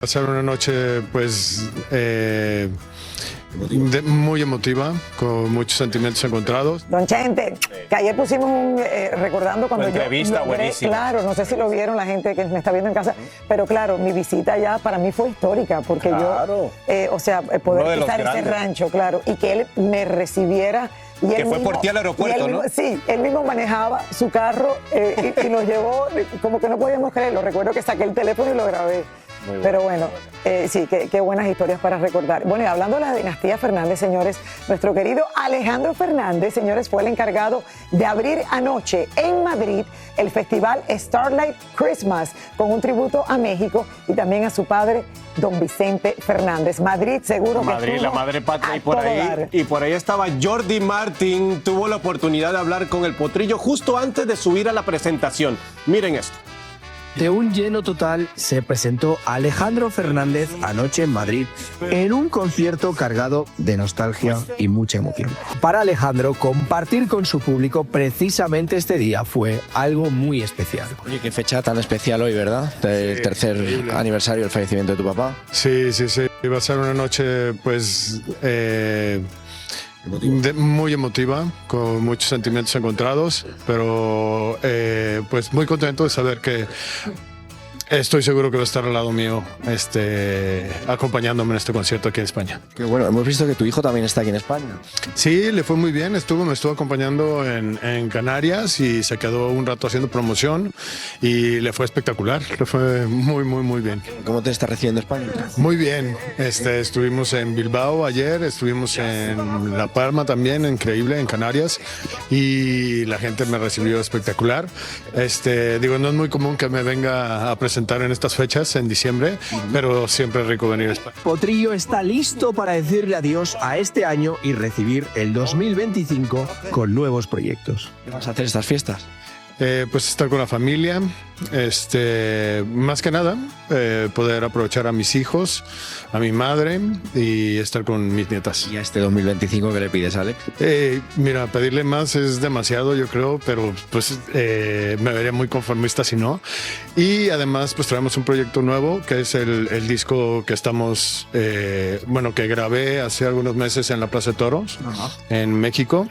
Va a ser una noche pues muy emotiva, con muchos sentimientos encontrados. Don Chente, que ayer pusimos recordando cuando una entrevista buenísima. Claro, no sé si lo vieron la gente que me está viendo en casa, pero claro, mi visita ya para mí fue histórica, porque claro. poder pisar ese rancho, claro, y que él me recibiera. Y que fue por ti al aeropuerto, ¿no? Sí, él mismo manejaba su carro y nos llevó, como que no podíamos creerlo. Recuerdo que saqué el teléfono y lo grabé. Pero bueno, sí, qué buenas historias para recordar. Bueno, y hablando de la dinastía Fernández, señores, nuestro querido Alejandro Fernández, señores, fue el encargado de abrir anoche en Madrid el festival Starlight Christmas, con un tributo a México y también a su padre, don Vicente Fernández. Madrid, seguro que Madrid, la madre patria, y por ahí estaba Jordi Martín. Tuvo la oportunidad de hablar con el Potrillo justo antes de subir a la presentación. Miren esto. De un lleno total se presentó Alejandro Fernández anoche en Madrid en un concierto cargado de nostalgia y mucha emoción. Para Alejandro, compartir con su público precisamente este día fue algo muy especial. Oye, qué fecha tan especial hoy, ¿verdad? El tercer aniversario del fallecimiento de tu papá. Sí. Va a ser una noche pues muy emotiva, con muchos sentimientos encontrados, pero pues muy contento de saber que estoy seguro que va a estar al lado mío acompañándome en este concierto aquí en España. Qué bueno, hemos visto que tu hijo también está aquí en España. Sí, le fue muy bien, me estuvo acompañando en Canarias y se quedó un rato haciendo promoción y le fue espectacular, le fue muy bien. ¿Cómo te está recibiendo España? Muy bien, estuvimos en Bilbao ayer, estuvimos en La Palma también, increíble, en Canarias, y la gente me recibió espectacular. Digo, no es muy común que me venga a presentar en estas fechas, en diciembre, pero siempre es rico venir a España. Potrillo está listo para decirle adiós a este año y recibir el 2025 con nuevos proyectos. ¿Qué vas a hacer estas fiestas? Pues estar con la familia, más que nada, poder aprovechar a mis hijos, a mi madre y estar con mis nietas. ¿Y a este 2025 qué le pides, Alex? Mira, pedirle más es demasiado, yo creo, pero pues me vería muy conformista si no. Y además pues traemos un proyecto nuevo, que es el disco que estamos, que grabé hace algunos meses en la Plaza de Toros, en México.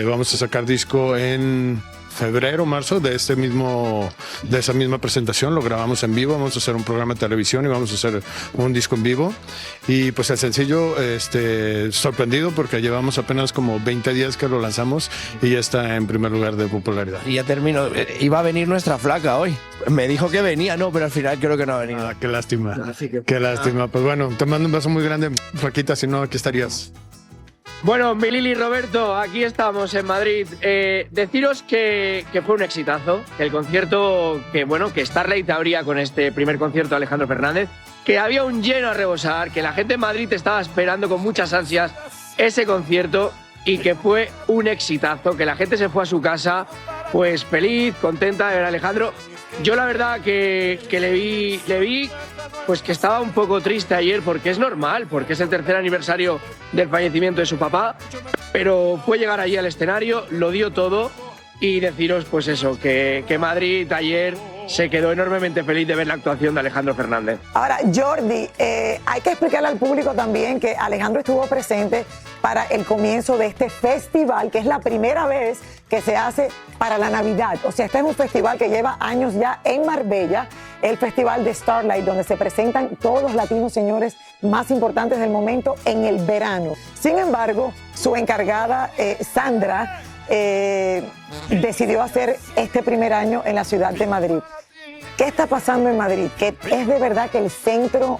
Vamos a sacar disco en febrero, marzo de esa misma presentación. Lo grabamos en vivo, vamos a hacer un programa de televisión y vamos a hacer un disco en vivo. Y pues el sencillo, sorprendido porque llevamos apenas como 20 días que lo lanzamos y ya está en primer lugar de popularidad. Y ya termino, iba a venir nuestra flaca hoy. Me dijo que venía, no, pero al final creo que no ha venido. Qué lástima, qué lástima. Pues bueno, te mando un beso muy grande, flaquita, si no, aquí estarías. Bueno, mi Lili Roberto, aquí estamos en Madrid. Deciros que fue un exitazo, el concierto que Starlight abría con este primer concierto de Alejandro Fernández, que había un lleno a rebosar, que la gente en Madrid estaba esperando con muchas ansias ese concierto y que fue un exitazo, que la gente se fue a su casa pues feliz, contenta de ver a Alejandro. Yo la verdad que le vi pues que estaba un poco triste ayer, porque es normal, porque es el tercer aniversario del fallecimiento de su papá, pero fue llegar allí al escenario, lo dio todo y deciros pues eso, que Madrid ayer se quedó enormemente feliz de ver la actuación de Alejandro Fernández. Ahora, Jordi, hay que explicarle al público también que Alejandro estuvo presente para el comienzo de este festival, que es la primera vez que se hace para la Navidad. O sea, este es un festival que lleva años ya en Marbella, el festival de Starlight, donde se presentan todos los latinos, señores, más importantes del momento en el verano. Sin embargo, su encargada, Sandra, decidió hacer este primer año en la ciudad de Madrid. ¿Qué está pasando en Madrid? Que es de verdad que el centro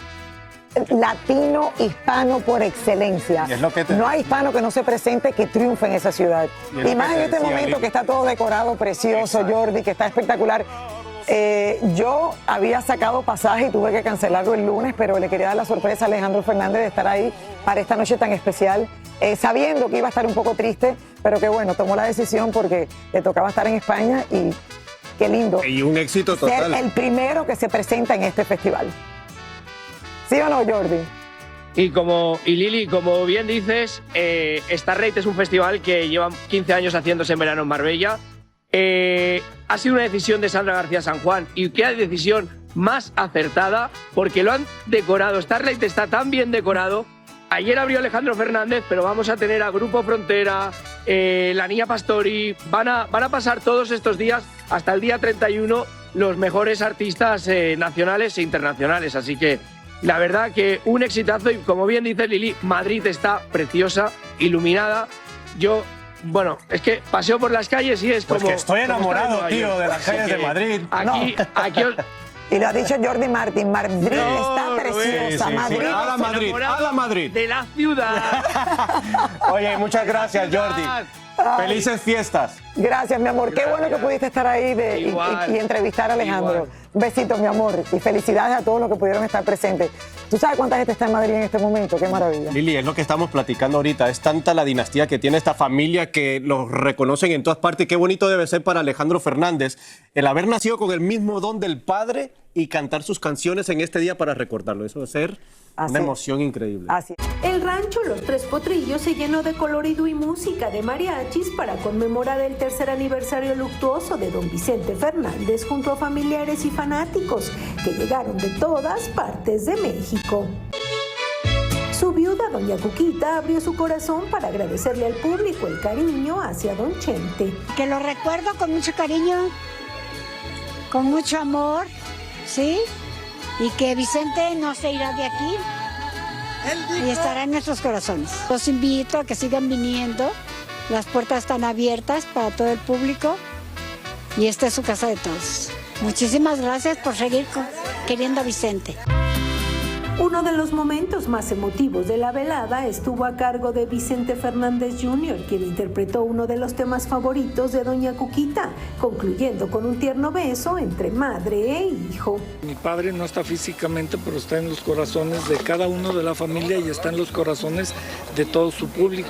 latino, hispano por excelencia. No hay hispano que no se presente que triunfe en esa ciudad. Y más en este momento que está todo decorado, precioso, Jordi, que está espectacular. Yo había sacado pasaje y tuve que cancelarlo el lunes, pero le quería dar la sorpresa a Alejandro Fernández de estar ahí para esta noche tan especial, sabiendo que iba a estar un poco triste, pero que bueno, tomó la decisión porque le tocaba estar en España y qué lindo. Y un éxito total. Ser el primero que se presenta en este festival. ¿Sí o no, Jordi? Y Lili, como bien dices, Starlight es un festival que lleva 15 años haciéndose en verano en Marbella. Ha sido una decisión de Sandra García San Juan, y qué decisión más acertada, porque lo han decorado. Starlight está tan bien decorado. Ayer abrió Alejandro Fernández, pero vamos a tener a Grupo Frontera, la Niña Pastori. Van a pasar todos estos días, hasta el día 31, los mejores artistas nacionales e internacionales. Así que la verdad que un exitazo, y como bien dice Lili, Madrid está preciosa, iluminada. Yo, bueno, es que paseo por las calles y es pues como... que estoy enamorado, tío, de las calles de Madrid. Aquí os... Y lo ha dicho Jordi Martín, Madrid está preciosa. Sí. Madrid. A la Madrid, a la Madrid. De la ciudad. Oye, muchas gracias, Jordi. Felices fiestas. Gracias, mi amor. Qué bueno que pudiste estar ahí y entrevistar a Alejandro. Igual. Un besito, mi amor. Y felicidades a todos los que pudieron estar presentes. ¿Tú sabes cuánta gente está en Madrid en este momento? Qué maravilla. Lili, es lo que estamos platicando ahorita. Es tanta la dinastía que tiene esta familia que los reconocen en todas partes. Qué bonito debe ser para Alejandro Fernández el haber nacido con el mismo don del padre y cantar sus canciones en este día para recordarlo. Eso debe ser una emoción increíble. Así. El rancho Los Tres Potrillos se llenó de colorido y música de mariachis para conmemorar el tercer aniversario luctuoso de don Vicente Fernández junto a familiares y fanáticos que llegaron de todas partes de México. Su viuda, doña Cuquita, abrió su corazón para agradecerle al público el cariño hacia don Chente. Que lo recuerdo con mucho cariño, con mucho amor, ¿sí? Y que Vicente no se irá de aquí y estará en nuestros corazones. Los invito a que sigan viniendo, las puertas están abiertas para todo el público y esta es su casa de todos. Muchísimas gracias por seguir queriendo a Vicente. Uno de los momentos más emotivos de la velada estuvo a cargo de Vicente Fernández Jr., quien interpretó uno de los temas favoritos de doña Cuquita, concluyendo con un tierno beso entre madre e hijo. Mi padre no está físicamente, pero está en los corazones de cada uno de la familia y está en los corazones de todo su público.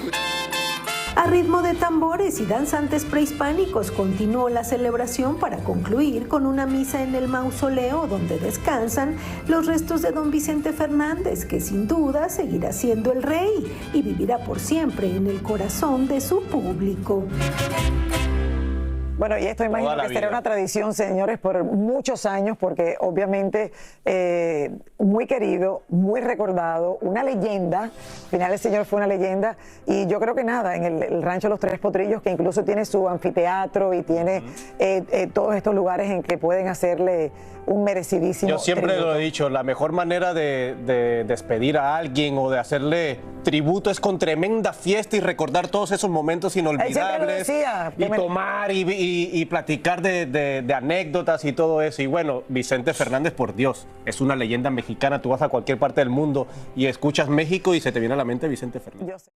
A ritmo de tambores y danzantes prehispánicos continuó la celebración para concluir con una misa en el mausoleo donde descansan los restos de don Vicente Fernández, que sin duda seguirá siendo el rey y vivirá por siempre en el corazón de su público. Bueno, y esto imagino que será una tradición, señores, por muchos años, porque obviamente muy querido, muy recordado, una leyenda. Al final el señor fue una leyenda. Y yo creo que nada, en el rancho Los Tres Potrillos, que incluso tiene su anfiteatro y tiene todos estos lugares en que pueden hacerle un merecidísimo Yo siempre tributo. lo he dicho, la mejor manera de despedir a alguien o de hacerle tributo es con tremenda fiesta y recordar todos esos momentos inolvidables. Decía, y tomar y platicar de anécdotas y todo eso. Y bueno, Vicente Fernández, por Dios, es una leyenda mexicana. Tú vas a cualquier parte del mundo y escuchas México y se te viene a la mente Vicente Fernández. Yo sé.